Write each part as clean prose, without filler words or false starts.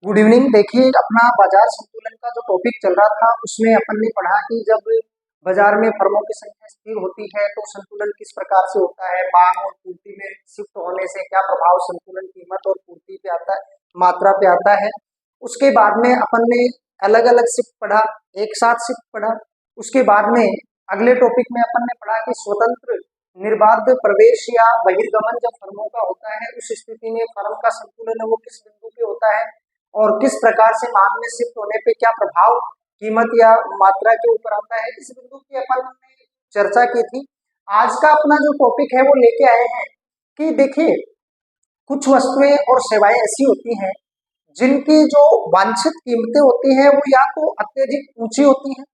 Good evening. देखिए, अपना बाजार संतुलन का जो टॉपिक चल रहा था उसमें अपन ने पढ़ा कि जब बाजार में फर्मों की संख्या स्थिर होती है तो संतुलन किस प्रकार से होता है, मांग और पूर्ति में शिफ्ट होने से क्या प्रभाव संतुलन कीमत और पूर्ति पे आता है, मात्रा पे आता है। उसके बाद में अपन ने अलग अलग शिफ्ट पढ़ा, एक साथ शिफ्ट पढ़ा। उसके बाद में अगले टॉपिक में अपन ने पढ़ा कि स्वतंत्र निर्बाध प्रवेश या बहिर्गमन जब फर्मों का होता है उस स्थिति में फर्म का संतुलन है वो किस बिंदु पे होता है और किस प्रकार से मांग में शिफ्ट होने पे क्या प्रभाव कीमत या मात्रा के ऊपर आता है, इस बिंदु की अपन ने चर्चा की थी। आज का अपना जो टॉपिक है वो लेके आए हैं कि देखिए, कुछ वस्तुएं और सेवाएं ऐसी होती हैं जिनकी जो वांछित कीमतें होती हैं वो या तो अत्यधिक ऊंची होती हैं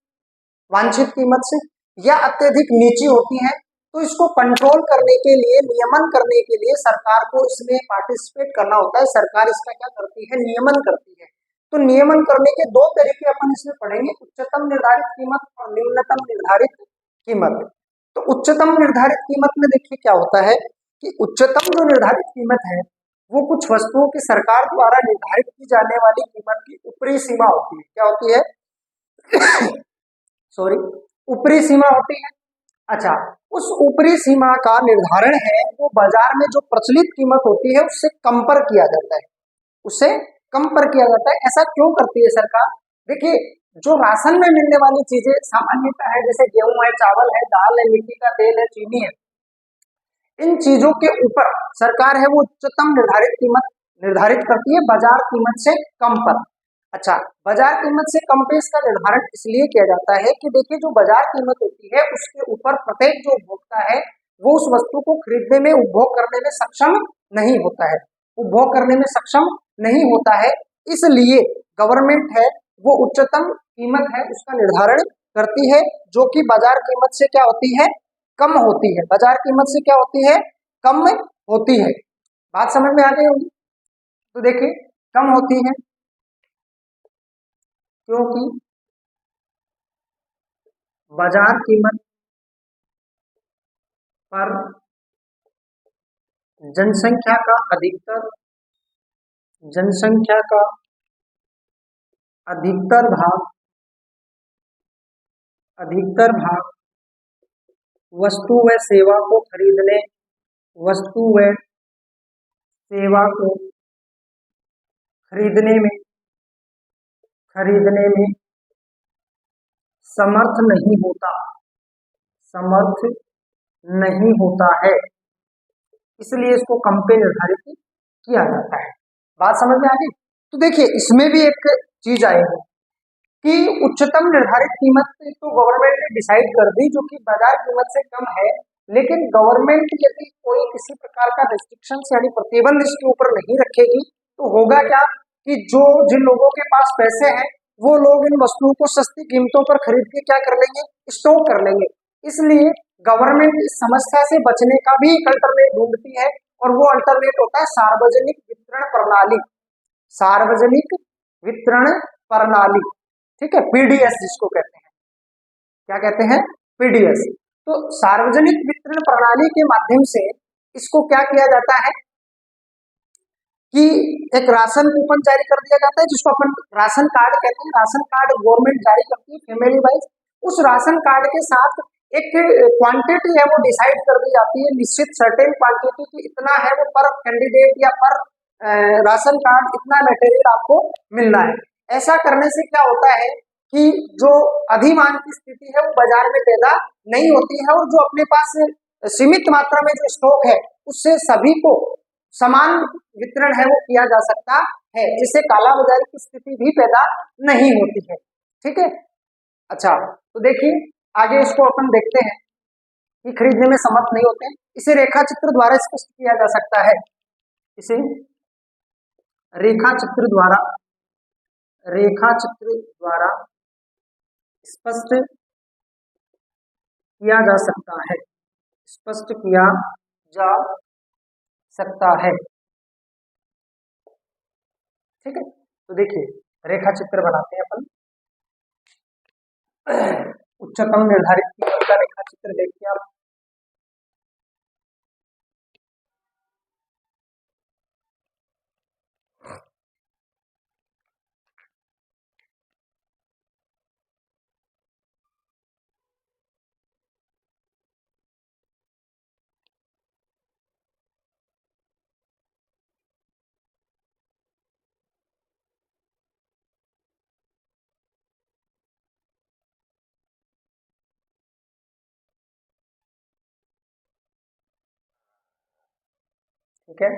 वांछित कीमत से, या अत्यधिक नीची होती है। तो इसको कंट्रोल करने के लिए, नियमन करने के लिए सरकार को इसमें पार्टिसिपेट करना होता है। सरकार इसका क्या करती है, नियमन करती है। तो नियमन करने के दो तरीके अपन इसमें पढ़ेंगे, उच्चतम निर्धारित कीमत और निम्नतम निर्धारित कीमत। तो उच्चतम निर्धारित कीमत में देखिए क्या होता है कि उच्चतम जो निर्धारित कीमत है वो कुछ वस्तुओं की सरकार द्वारा निर्धारित की जाने वाली कीमत की ऊपरी सीमा होती है। क्या होती है? सॉरी, ऊपरी सीमा होती है। अच्छा, उस ऊपरी सीमा का निर्धारण है वो बाजार में जो प्रचलित कीमत होती है उससे कम पर किया जाता है, उससे कम पर किया जाता है। ऐसा क्यों करती है सरकार? देखिए, जो राशन में मिलने वाली चीजें सामान्यतः है, जैसे गेहूं है, चावल है, दाल है, मिट्टी का तेल है, चीनी है, इन चीजों के ऊपर सरकार है वो उच्चतम निर्धारित कीमत निर्धारित करती है बाजार कीमत से कम पर। अच्छा, बाजार कीमत से कम पे इसका निर्धारण इसलिए किया जाता है कि देखिए, जो बाजार कीमत होती है उसके ऊपर प्रत्येक जो उपभोक्ता है वो उस वस्तु को खरीदने में, उपभोग करने में सक्षम नहीं होता है, उपभोग करने में सक्षम नहीं होता है। इसलिए गवर्नमेंट है वो उच्चतम कीमत है उसका निर्धारण करती है, जो कि बाजार कीमत से क्या होती है, कम होती है। बाजार कीमत से क्या होती है, कम होती है। बात समझ में आ गई होगी। तो देखिए, कम होती है क्योंकि बाजार कीमत पर जनसंख्या का अधिकतर जनसंख्या का अधिकतर भाग वस्तु व सेवा को खरीदने वस्तु व सेवा को खरीदने में खरीदने में समर्थ नहीं होता समर्थ नहीं होता है, इसलिए इसको कम पे निर्धारित किया जाता है। बात समझ में आ गई। तो देखिए, इसमें भी एक चीज आएगी कि उच्चतम निर्धारित कीमत तो गवर्नमेंट ने डिसाइड कर दी जो कि बाजार कीमत से कम है, लेकिन गवर्नमेंट यदि कोई किसी प्रकार का रेस्ट्रिक्शन यानी प्रतिबंध इसके ऊपर नहीं रखेगी तो होगा क्या कि जिन लोगों के पास पैसे हैं वो लोग इन वस्तुओं को सस्ती कीमतों पर खरीद के क्या कर लेंगे, स्टॉक कर लेंगे। इसलिए गवर्नमेंट इस समस्या से बचने का भी एक अल्टरनेट ढूंढती है और वो अल्टरनेट होता है सार्वजनिक वितरण प्रणाली। सार्वजनिक वितरण प्रणाली, ठीक है, पीडीएस जिसको कहते हैं। क्या कहते हैं? पीडीएस। तो सार्वजनिक वितरण प्रणाली के माध्यम से इसको क्या किया जाता है कि एक राशन कूपन जारी कर दिया जाता है जिसको अपन राशन कार्ड कहते हैं। राशन कार्ड गवर्नमेंट जारी करती है फैमिली वाइज। उस राशन कार्ड के साथ एक क्वांटिटी है वो डिसाइड कर दी जाती है, निश्चित सर्टेन क्वांटिटी की इतना है वो पर कैंडिडेट या पर राशन कार्ड इतना मटेरियल आपको मिलना है। ऐसा करने से क्या होता है कि जो अधिमांग की स्थिति है वो बाजार में पैदा नहीं होती है और जो अपने पास सीमित मात्रा में जो स्टॉक है उससे सभी को समान वितरण है वो किया जा सकता है, जिससे काला बाजारी की स्थिति भी पैदा नहीं होती है। ठीक है। अच्छा, तो देखिए आगे इसको अपन देखते हैं कि खरीदने में समर्थ नहीं होते हैं। इसे रेखा चित्र द्वारा स्पष्ट किया जा सकता है। इसे रेखा चित्र द्वारा स्पष्ट किया जा सकता है, स्पष्ट किया जा सकता है। ठीक है, तो देखिए रेखा चित्र बनाते हैं अपन। उच्चतम निर्धारित कीमत का रेखा चित्र देखिए आप। ठीक है,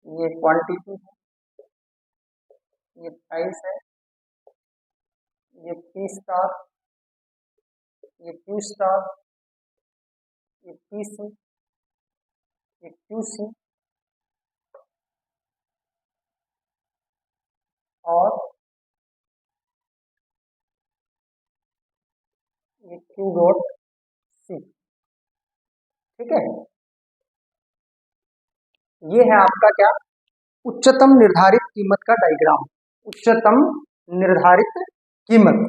ये क्वांटिटी है, ये प्राइस है, ये पी स्टार, ये क्यू स्टार, ये पी सी, ये क्यू सी और ये क्यू डॉट सी। ठीक है, ये है आपका क्या, उच्चतम निर्धारित कीमत का डायग्राम। उच्चतम निर्धारित कीमत,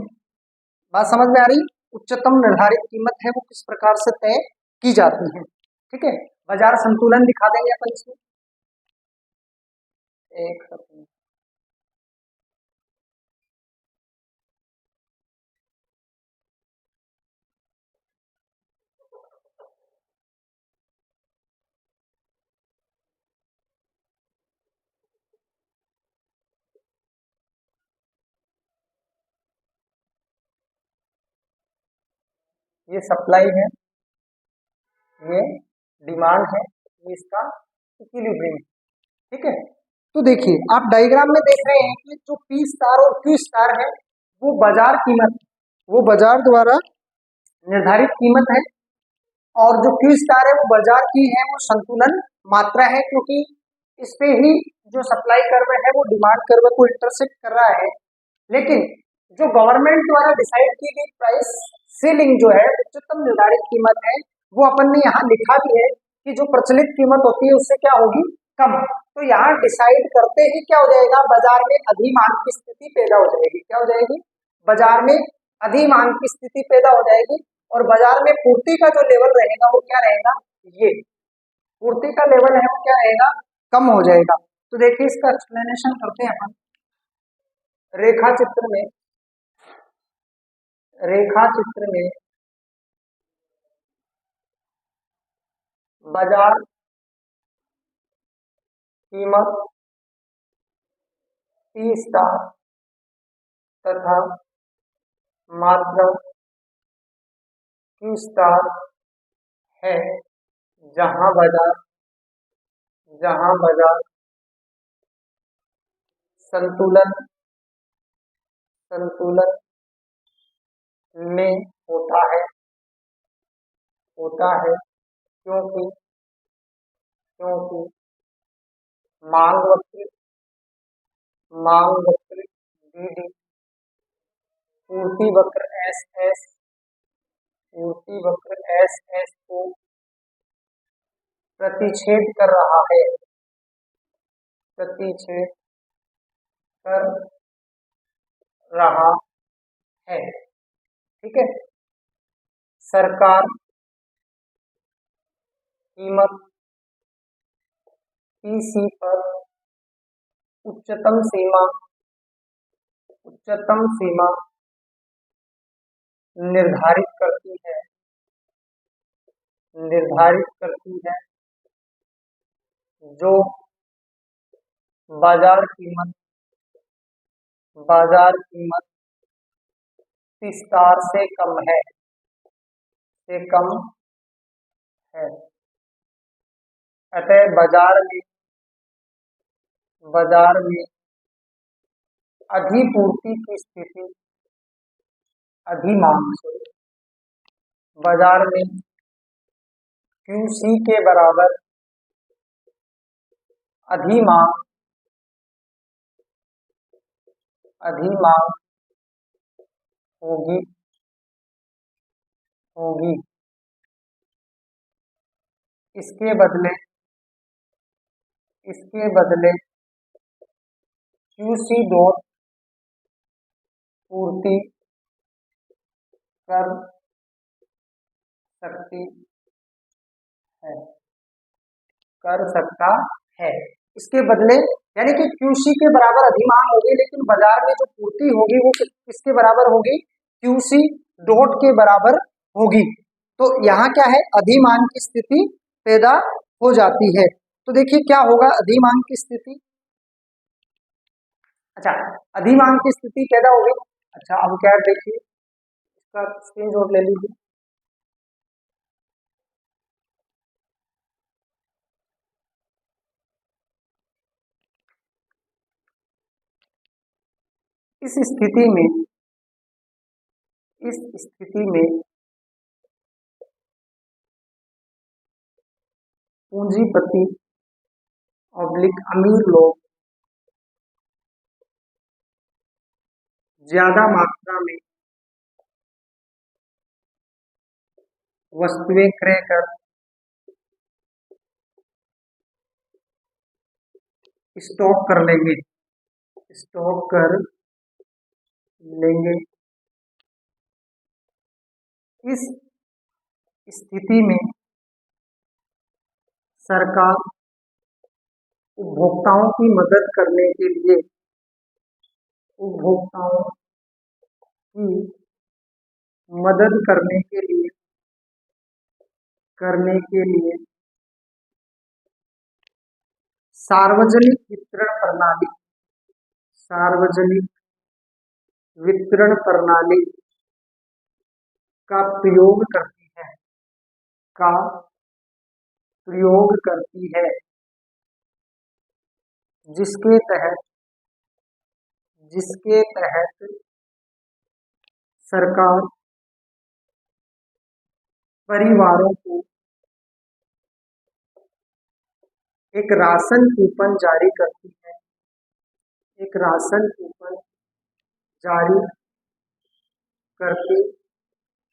बात समझ में आ रही? उच्चतम निर्धारित कीमत है वो किस प्रकार से तय की जाती है। ठीक है, बाजार संतुलन दिखा देंगे अपन इसमें। एक सेकंड, ये सप्लाई है, ये डिमांड है, ये इसका इक्विलिब्रियम। ठीक है, तो देखिए आप डायग्राम में देख रहे हैं कि जो पी स्टार और क्यू स्टार है वो बाजार कीमत, वो बाजार द्वारा निर्धारित कीमत है, और जो क्यू स्टार है वो बाजार की है वो संतुलन मात्रा है, क्योंकि इस पे ही जो सप्लाई कर्व है वो डिमांड कर्व को इंटरसेक्ट कर रहा है। लेकिन जो गवर्नमेंट द्वारा डिसाइड की गई प्राइस सीलिंग जो है, उच्चतम निर्धारित कीमत है, वो अपन ने यहाँ लिखा भी है कि जो प्रचलित कीमत होती है उससे क्या होगी, कम। तो यहाँ डिसाइड करते ही क्या हो जाएगा, बाजार में अधिमांग की स्थिति पैदा हो जाएगी। क्या हो जाएगी, बाजार में अधिमांग की स्थिति पैदा हो जाएगी, और बाजार में पूर्ति का जो लेवल रहेगा वो क्या रहेगा, ये पूर्ति का लेवल है वो क्या रहेगा, कम हो जाएगा। तो देखिए इसका एक्सप्लेनेशन करते हैं अपन रेखा चित्र में। रेखा चित्र में बाजार कीमत पी स्टार तथा मात्रा क्यू स्टार है, जहां बाजार संतुलन संतुलन में होता है, क्योंकि मांग वक्र डी डी, पूर्ति वक्र एस एस, को प्रतिच्छेद कर रहा है, प्रतिच्छेद कर रहा है। ठीक है, सरकार कीमत पीसी पर उच्चतम सीमा निर्धारित करती है, जो बाजार कीमत स्टार से कम है, अतः बाजार में अधिपूर्ति की स्थिति, अधिमांग बाजार में क्यूसी के बराबर अधिमांग होगी। इसके बदले क्यूसी डॉट पूर्ति कर सकता है। इसके बदले यानी कि क्यूसी के बराबर अधिमांग होगी, लेकिन बाजार में जो पूर्ति होगी वो किसके बराबर होगी, क्यूसी डॉट के बराबर होगी। तो यहाँ क्या है, अधिमांग की स्थिति पैदा हो जाती है। तो देखिए क्या होगा अधिमांग की स्थिति, अच्छा अधिमांग की स्थिति पैदा होगी। अच्छा अब क्या है देखिए, इसका स्क्रीनशॉट ले लीजिए। इस स्थिति में पूंजीपति ऑब्लिक अमीर लोग ज्यादा मात्रा में वस्तुएं क्रय कर स्टॉक कर लेंगे इस स्थिति में सरकार उपभोक्ताओं की मदद करने के लिए सार्वजनिक वितरण प्रणाली का प्रयोग करती है जिसके तहत सरकार परिवारों को एक राशन कूपन जारी करती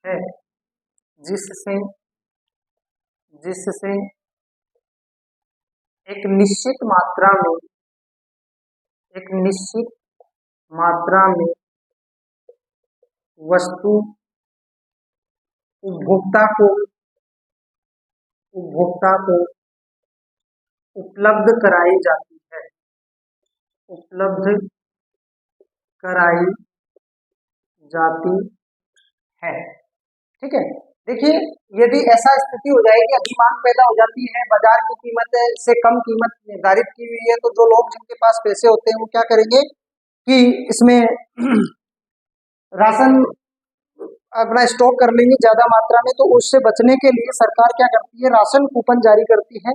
है जिससे एक निश्चित मात्रा में वस्तु उपभोक्ता को उपलब्ध कराई जाती है। ठीक है, देखिए यदि ऐसा स्थिति हो जाएगी, अभी मांग पैदा हो जाती है, बाजार की कीमत से कम कीमत निर्धारित की हुई है, तो जो लोग जिनके पास पैसे होते हैं वो क्या करेंगे कि इसमें राशन अपना स्टॉक कर लेंगे ज्यादा मात्रा में। तो उससे बचने के लिए सरकार क्या करती है, राशन कूपन जारी करती है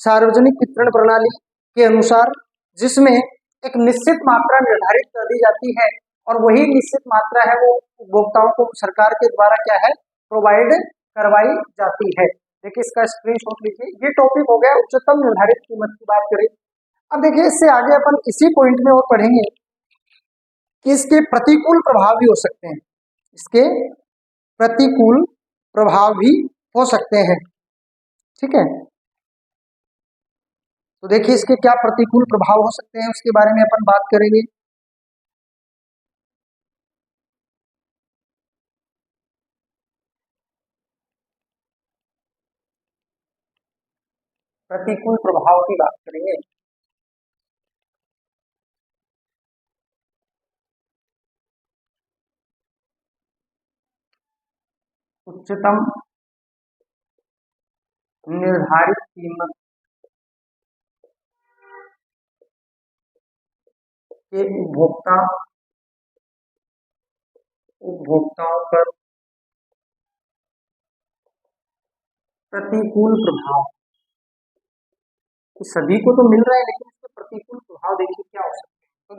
सार्वजनिक वितरण प्रणाली के अनुसार, जिसमें एक निश्चित मात्रा निर्धारित कर दी जाती है और वही निश्चित मात्रा है वो उपभोक्ताओं को सरकार के द्वारा क्या है प्रोवाइड करवाई जाती है। देखिए इसका स्क्रीनशॉट लीजिए। ये टॉपिक हो गया उच्चतम निर्धारित कीमत की बात करें। अब देखिए इससे आगे अपन इसी पॉइंट में और पढ़ेंगे कि इसके प्रतिकूल प्रभाव भी हो सकते हैं, ठीक है। तो देखिए इसके क्या प्रतिकूल प्रभाव हो सकते हैं उसके बारे में अपन बात करेंगे। प्रतिकूल प्रभाव की बात करेंगे। उच्चतम निर्धारित कीमत के उपभोक्ताओं पर प्रतिकूल प्रभाव, तो सभी को तो मिल रहा है लेकिन इसके प्रतिकूल प्रभाव देखिए क्या हो सकते हैं। तो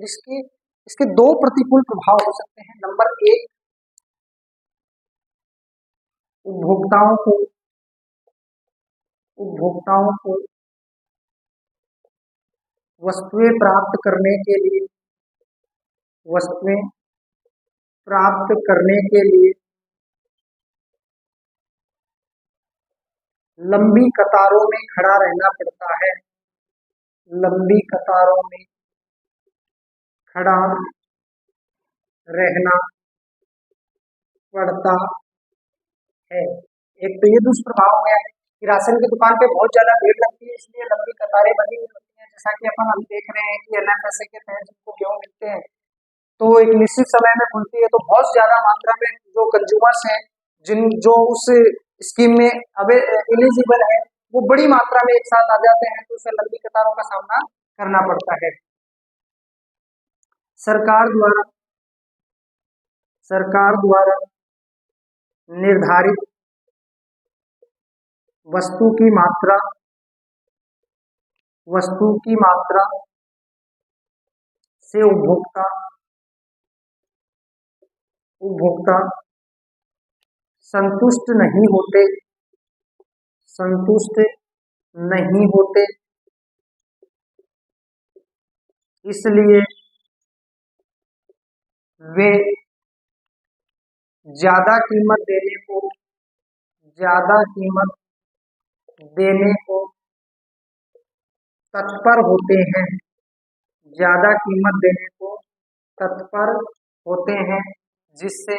इसके दो प्रतिकूल प्रभाव हो सकते हैं। नंबर एक, उपभोक्ताओं को वस्तुएं प्राप्त करने के लिए लंबी कतारों में खड़ा रहना पड़ता है। एक तो ये दुष्प्रभाव हो गया कि राशन की दुकान पे बहुत ज्यादा भीड़ लगती है, इसलिए लंबी कतारें बनी हुई होती हैं। जैसा कि अपन अभी देख रहे हैं कि एनएफएसए के तहत जिनको गेहूं मिलते हैं तो एक निश्चित समय में खुलती है, तो बहुत ज्यादा मात्रा में जो कंज्यूमर्स हैं जो उस स्कीम में अब एलिजिबल है वो बड़ी मात्रा में एक साथ आ जाते हैं, तो उसे लंबी कतारों का सामना करना पड़ता है। सरकार द्वारा निर्धारित वस्तु की मात्रा से उपभोक्ता उपभोक्ता संतुष्ट नहीं होते, संतुष्ट नहीं होते, इसलिए वे ज्यादा कीमत देने को, ज्यादा कीमत देने को तत्पर होते हैं, ज्यादा कीमत देने को तत्पर होते हैं, जिससे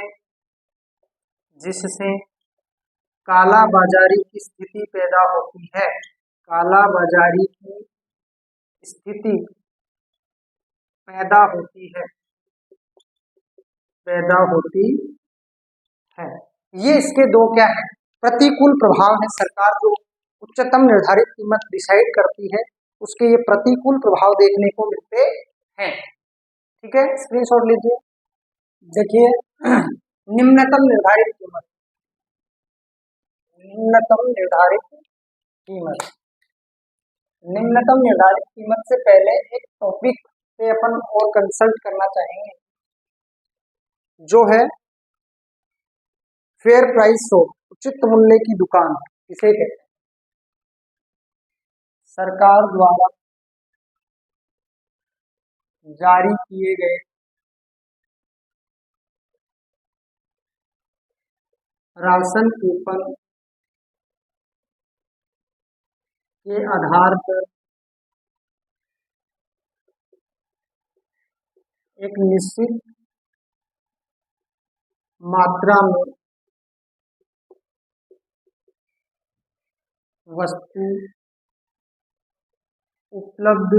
जिससे काला बाजारी की स्थिति पैदा होती है, काला बाजारी की स्थिति पैदा होती है, पैदा होती है। ये इसके दो क्या है, प्रतिकूल प्रभाव है। सरकार जो उच्चतम निर्धारित कीमत डिसाइड करती है उसके ये प्रतिकूल प्रभाव देखने को मिलते हैं। ठीक है, स्क्रीनशॉट लीजिए। देखिए निम्नतम निर्धारित कीमत, निम्नतम निर्धारित कीमत, निम्नतम निर्धारित कीमत से पहले एक टॉपिक पे अपन और कंसल्ट करना चाहेंगे जो है फेयर प्राइस शॉप, उचित मूल्य की दुकान किसे कहते हैं। सरकार द्वारा जारी किए गए राशन कूपन के आधार पर एक निश्चित मात्रा में वस्तु उपलब्ध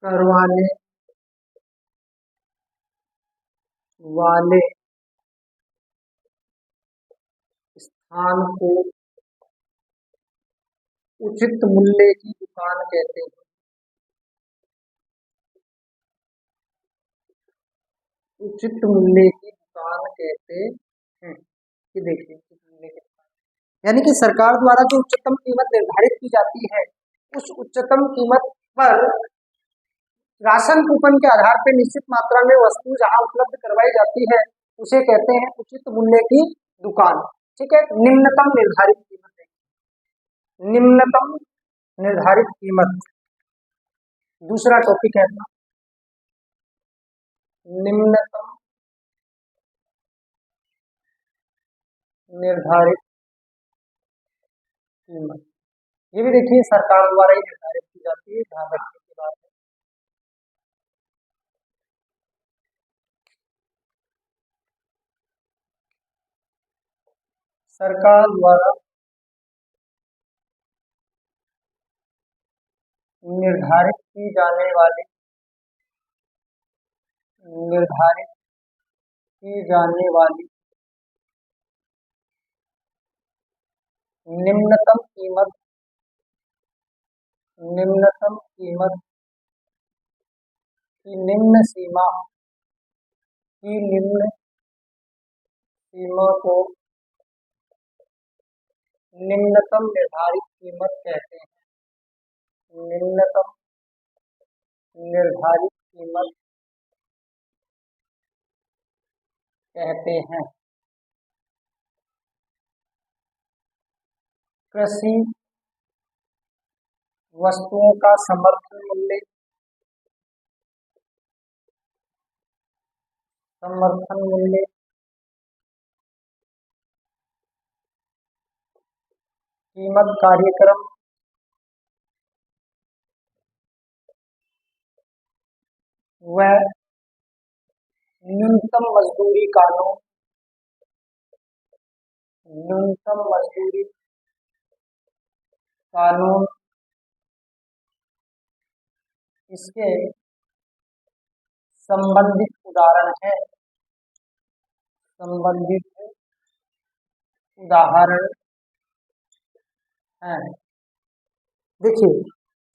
करवाने वाले स्थान को उचित मूल्य की दुकान कहते हैं, उचित मूल्य की दुकान कहते हैं। कि देखिए उचित मूल्य की दुकान यानी कि सरकार द्वारा जो उच्चतम कीमत निर्धारित की जाती है उस उच्चतम कीमत पर राशन कूपन के आधार पर निश्चित मात्रा में वस्तु जहां उपलब्ध करवाई जाती है उसे कहते हैं उचित मूल्य की दुकान। ठीक है, निम्नतम निर्धारित कीमत है, निम्नतम निर्धारित कीमत। दूसरा टॉपिक है अपना निम्नतम निर्धारित कीमत। ये भी देखिए सरकार द्वारा ही निर्धारित की जाती है, ध्यान रखने की बात है। सरकार द्वारा निर्धारित की जाने वाली, निर्धारित की जाने वाली निम्नतम कीमत, निम्नतम कीमत की निम्न सीमा, की निम्न सीमा को निम्नतम निर्धारित कीमत कहते हैं, निम्नतम निर्धारित कीमत कहते हैं। कृषि वस्तुओं का समर्थन मूल्य, समर्थन मूल्य कीमत कार्यक्रम व न्यूनतम मजदूरी कानून, न्यूनतम मजदूरी कानून इसके संबंधित उदाहरण है, संबंधित उदाहरण है। देखिए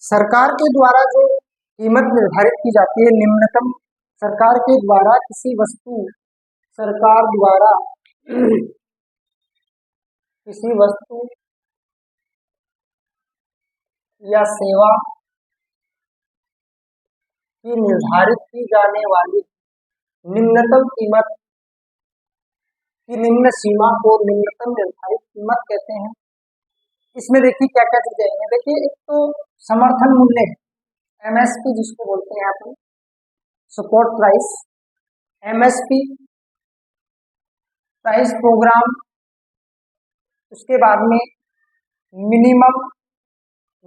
सरकार के द्वारा जो कीमत निर्धारित की जाती है निम्नतम, सरकार के द्वारा किसी वस्तु, सरकार द्वारा किसी वस्तु या सेवा की निर्धारित की जाने वाली निम्नतम कीमत की निम्न सीमा को निम्नतम निर्धारित कीमत कहते हैं। इसमें देखिए क्या क्या चीजें आएंगी। देखिए एक तो समर्थन मूल्य एमएसपी जिसको बोलते हैं अपन, support price, MSP price programme, उसके बाद में मिनिमम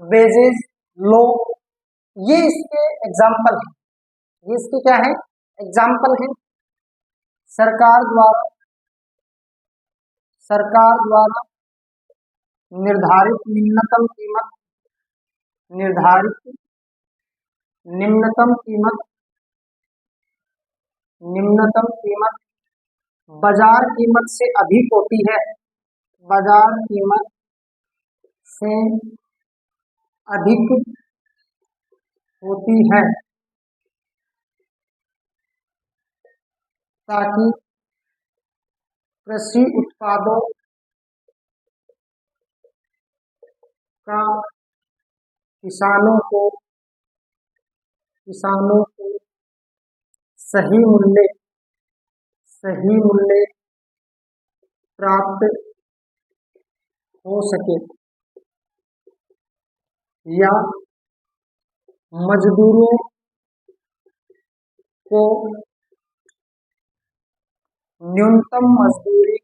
वेजेस लो, ये इसके एग्जाम्पल है। ये इसके क्या है? एग्जाम्पल है। सरकार द्वारा निर्धारित निम्नतम कीमत, निर्धारित निम्नतम कीमत, निम्नतम कीमत बाजार कीमत से अधिक होती है, बाजार कीमत से अधिक होती है, ताकि कृषि उत्पादों का किसानों को सही मूल्य प्राप्त हो सके, या मजदूरों को न्यूनतम मजदूरी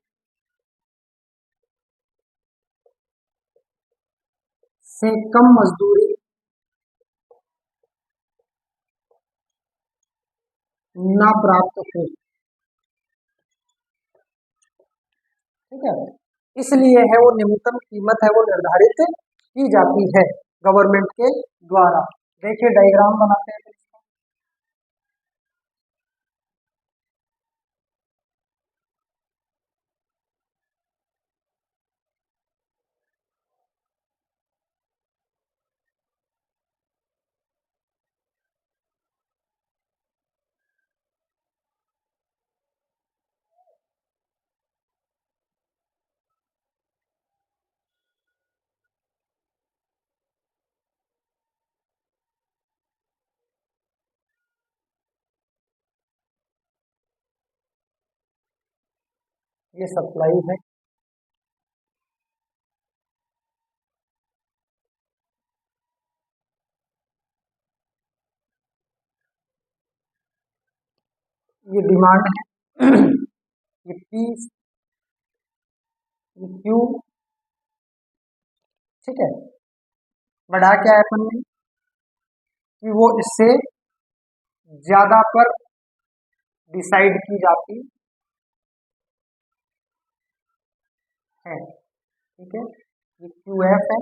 से कम मजदूरी ना प्राप्त हो। ठीक है, इसलिए है वो निम्नतम कीमत है वो निर्धारित की जाती है गवर्नमेंट के द्वारा। देखिए डायग्राम बनाते हैं। ये सप्लाई है, ये डिमांड है, ये पी, ये क्यू। ठीक है, बढ़ा क्या है अपन ने कि वो इससे ज्यादा पर डिसाइड की जाती है। ठीक है, ये क्यू एफ है,